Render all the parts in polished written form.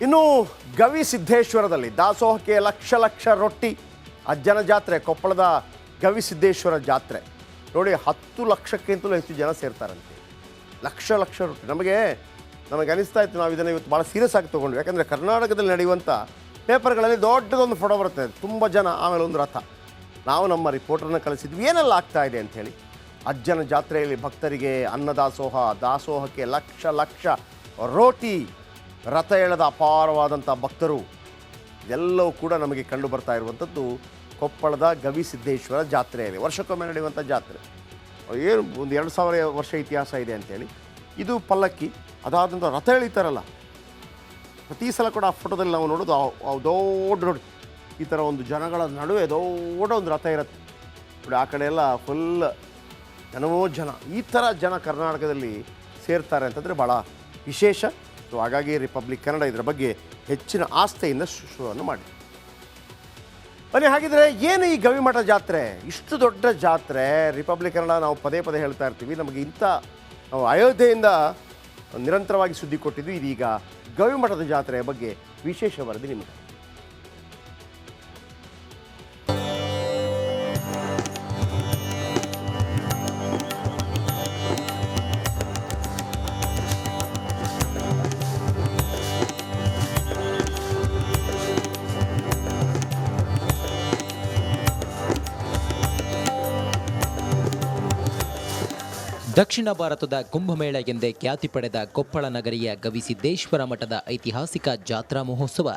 ಇನ್ನು ಗವಿಸಿದ್ದೇಶ್ವರದಲ್ಲಿ ದಾಸೋಹಕ್ಕೆ ಲಕ್ಷ ಲಕ್ಷ ರೊಟ್ಟಿ ಅಜ್ಜನ ಜಾತ್ರೆ. ಕೊಪ್ಪಳದ ಗವಿಸಿದ್ದೇಶ್ವರ ಜಾತ್ರೆ ನೋಡಿ, 10 ಲಕ್ಷಕ್ಕಿಂತಲೂ ಹೆಚ್ಚು ಜನ ಸೇರ್ತಾರಂತೆ. ಲಕ್ಷ ಲಕ್ಷ ರೊಟ್ಟಿ. ನಮಗೆ ಅನಿಸ್ತಾ ಇತ್ತು, ನಾವು ಇದನ್ನು ಇವತ್ತು ಭಾಳ ಸೀರಿಯಸ್ ಆಗಿ ತೊಗೊಂಡ್ವಿ. ಯಾಕಂದರೆ ಕರ್ನಾಟಕದಲ್ಲಿ ನಡೆಯುವಂಥ ಪೇಪರ್ಗಳಲ್ಲಿ ದೊಡ್ಡದೊಂದು ಫೋಟೋ ಬರುತ್ತೆ, ತುಂಬ ಜನ, ಆಮೇಲೆ ಒಂದು ರಥ. ನಾವು ನಮ್ಮ ರಿಪೋರ್ಟರ್ನ ಕಳಿಸಿದ್ವಿ ಏನೆಲ್ಲ ಆಗ್ತಾ ಇದೆ ಅಂಥೇಳಿ. ಅಜ್ಜನ ಜಾತ್ರೆಯಲ್ಲಿ ಭಕ್ತರಿಗೆ ಅನ್ನದಾಸೋಹ, ದಾಸೋಹಕ್ಕೆ ಲಕ್ಷ ಲಕ್ಷ ರೋಟಿ, ರಥ ಎಳೆದ ಅಪಾರವಾದಂಥ ಭಕ್ತರು, ಎಲ್ಲವೂ ಕೂಡ ನಮಗೆ ಕಂಡು ಬರ್ತಾ ಇರುವಂಥದ್ದು ಕೊಪ್ಪಳದ ಗವಿಸಿದ್ದೇಶ್ವರ ಜಾತ್ರೆಯಲ್ಲಿ. ವರ್ಷಕ್ಕೊಮ್ಮೆ ನಡೆಯುವಂಥ ಜಾತ್ರೆ. ಏನು ಒಂದು 2000 ವರ್ಷ ಇತಿಹಾಸ ಇದೆ ಅಂಥೇಳಿ. ಇದು ಪಲ್ಲಕ್ಕಿ, ಅದಾದಂಥ ರಥ ಎಳಿತಾರಲ್ಲ, ಪ್ರತಿ ಸಲ ಕೂಡ ಆ ಫೋಟೋದಲ್ಲಿ ನಾವು ನೋಡೋದು ದೊಡ್ಡ ನೋಡಿ ಈ ಥರ ಒಂದು ಜನಗಳ ನಡುವೆ ದೊಡ್ಡ ಒಂದು ರಥ ಇರುತ್ತೆ ನೋಡಿ. ಆ ಕಡೆ ಎಲ್ಲ ಫುಲ್ ಜನವೋ ಜನ. ಈ ಥರ ಜನ ಕರ್ನಾಟಕದಲ್ಲಿ ಸೇರ್ತಾರೆ ಅಂತಂದರೆ ಭಾಳ ವಿಶೇಷ. ಸೊ ಹಾಗಾಗಿ ರಿಪಬ್ಲಿಕ್ ಕನ್ನಡ ಇದರ ಬಗ್ಗೆ ಹೆಚ್ಚಿನ ಆಸ್ಥೆಯಿಂದ ಶುರುವನ್ನು ಮಾಡಿ. ಬನ್ನಿ, ಹಾಗಿದ್ರೆ ಏನು ಈ ಗವಿಮಠ ಜಾತ್ರೆ? ಇಷ್ಟು ದೊಡ್ಡ ಜಾತ್ರೆ. ರಿಪಬ್ಲಿಕ್ ಕನ್ನಡ ನಾವು ಪದೇ ಪದೇ ಹೇಳ್ತಾ ಇರ್ತೀವಿ, ನಮಗೆ ನಾವು ಅಯೋಧ್ಯೆಯಿಂದ ನಿರಂತರವಾಗಿ ಸುದ್ದಿ ಕೊಟ್ಟಿದ್ವಿ. ಇದೀಗ ಗವಿಮಠದ ಜಾತ್ರೆಯ ಬಗ್ಗೆ ವಿಶೇಷ ವರದಿ ನಿಮಗೆ. ದಕ್ಷಿಣ ಭಾರತದ ಕುಂಭಮೇಳ ಎಂದೇ ಖ್ಯಾತಿ ಪಡೆದ ಕೊಪ್ಪಳ ನಗರಿಯ ಗವಿಸಿದ್ದೇಶ್ವರ ಮಠದ ಐತಿಹಾಸಿಕ ಜಾತ್ರಾ ಮಹೋತ್ಸವ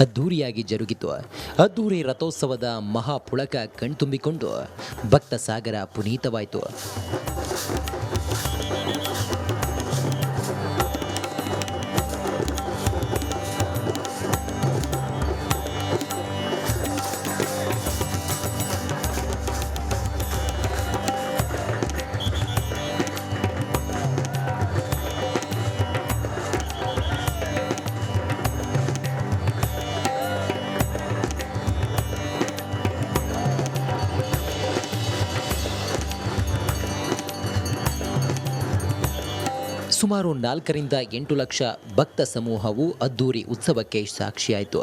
ಅದ್ದೂರಿಯಾಗಿ ಜರುಗಿತು. ಅದ್ದೂರಿ ರಥೋತ್ಸವದ ಮಹಾಪುಳಕ ಕಣ್ತುಂಬಿಕೊಂಡು ಭಕ್ತ ಸಾಗರ ಪುನೀತವಾಯಿತು. ಸುಮಾರು 4 ರಿಂದ 8 ಲಕ್ಷ ಭಕ್ತ ಸಮೂಹವು ಅದ್ದೂರಿ ಉತ್ಸವಕ್ಕೆ ಸಾಕ್ಷಿಯಾಯಿತು.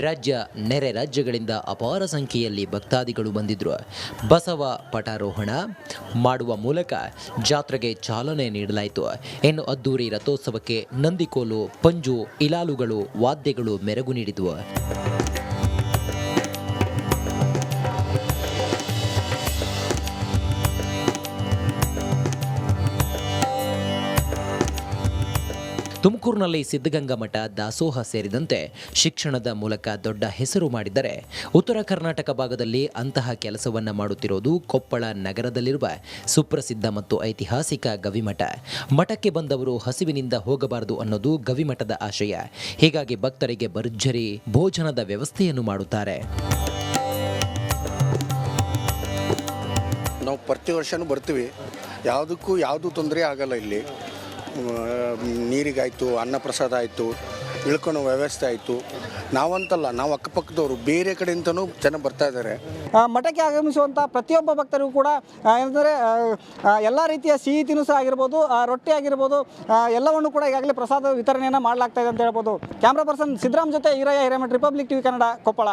ರಾಜ್ಯ ನೆರೆ ರಾಜ್ಯಗಳಿಂದ ಅಪಾರ ಸಂಖ್ಯೆಯಲ್ಲಿ ಭಕ್ತಾದಿಗಳು ಬಂದಿದ್ದರು. ಬಸವ ಪಟಾರೋಹಣ ಮಾಡುವ ಮೂಲಕ ಜಾತ್ರೆಗೆ ಚಾಲನೆ ನೀಡಲಾಯಿತು. ಇನ್ನು ಅದ್ದೂರಿ ರಥೋತ್ಸವಕ್ಕೆ ನಂದಿಕೋಲು, ಪಂಜು, ಇಲಾಲುಗಳು, ವಾದ್ಯಗಳು ಮೆರುಗು ನೀಡಿದವು. ತುಮಕೂರಿನಲ್ಲಿ ಸಿದ್ಧಗಂಗಾ ಮಠ, ದಾಸೋಹ ಸೇರಿದಂತೆ ಶಿಕ್ಷಣದ ಮೂಲಕ ದೊಡ್ಡ ಹೆಸರು ಮಾಡಿದರೆ, ಉತ್ತರ ಕರ್ನಾಟಕ ಭಾಗದಲ್ಲಿ ಅಂತಹ ಕೆಲಸವನ್ನು ಮಾಡುತ್ತಿರುವುದು ಕೊಪ್ಪಳ ನಗರದಲ್ಲಿರುವ ಸುಪ್ರಸಿದ್ಧ ಮತ್ತು ಐತಿಹಾಸಿಕ ಗವಿಮಠ. ಮಠಕ್ಕೆ ಬಂದವರು ಹಸಿವಿನಿಂದ ಹೋಗಬಾರದು ಅನ್ನೋದು ಗವಿಮಠದ ಆಶಯ. ಹೀಗಾಗಿ ಭಕ್ತರಿಗೆ ಭರ್ಜರಿ ಭೋಜನದ ವ್ಯವಸ್ಥೆಯನ್ನು ಮಾಡುತ್ತಾರೆ. ನಾವು ಪ್ರತಿ ವರ್ಷವೂ ಬರ್ತೀವಿ, ಯಾವುದೂ ತೊಂದರೆ ಆಗಲ್ಲ. ಇಲ್ಲಿ ನೀರಿಗಾಯಿತು, ಅನ್ನ ಪ್ರಸಾದ ಆಯಿತು, ಇಳ್ಕೊಳ್ಳೋ ವ್ಯವಸ್ಥೆ ಆಯಿತು. ನಾವಂತಲ್ಲ, ನಾವು ಅಕ್ಕಪಕ್ಕದವರು ಬೇರೆ ಕಡೆಯಿಂದನೂ ಜನ ಬರ್ತಾ ಇದ್ದಾರೆ. ಮಠಕ್ಕೆ ಆಗಮಿಸುವಂಥ ಪ್ರತಿಯೊಬ್ಬ ಭಕ್ತರಿಗೂ ಕೂಡ ಏನಂದರೆ ಎಲ್ಲ ರೀತಿಯ ಸಿಹಿ ತಿನಿಸು ಆಗಿರ್ಬೋದು, ರೊಟ್ಟಿ ಆಗಿರ್ಬೋದು, ಎಲ್ಲವನ್ನು ಕೂಡ ಈಗಾಗಲೇ ಪ್ರಸಾದ ವಿತರಣೆಯನ್ನು ಮಾಡಲಾಗ್ತಾ ಇದೆ ಅಂತ ಹೇಳ್ಬೋದು. ಕ್ಯಾಮ್ರಾ ಪರ್ಸನ್ ಸಿದ್ದರಾಮ್ ಜೊತೆ ಈರಯ್ಯ ಹಿರೇಮಠ, ರಿಪಬ್ಲಿಕ್ ಟಿವಿ ಕನ್ನಡ, ಕೊಪ್ಪಳ.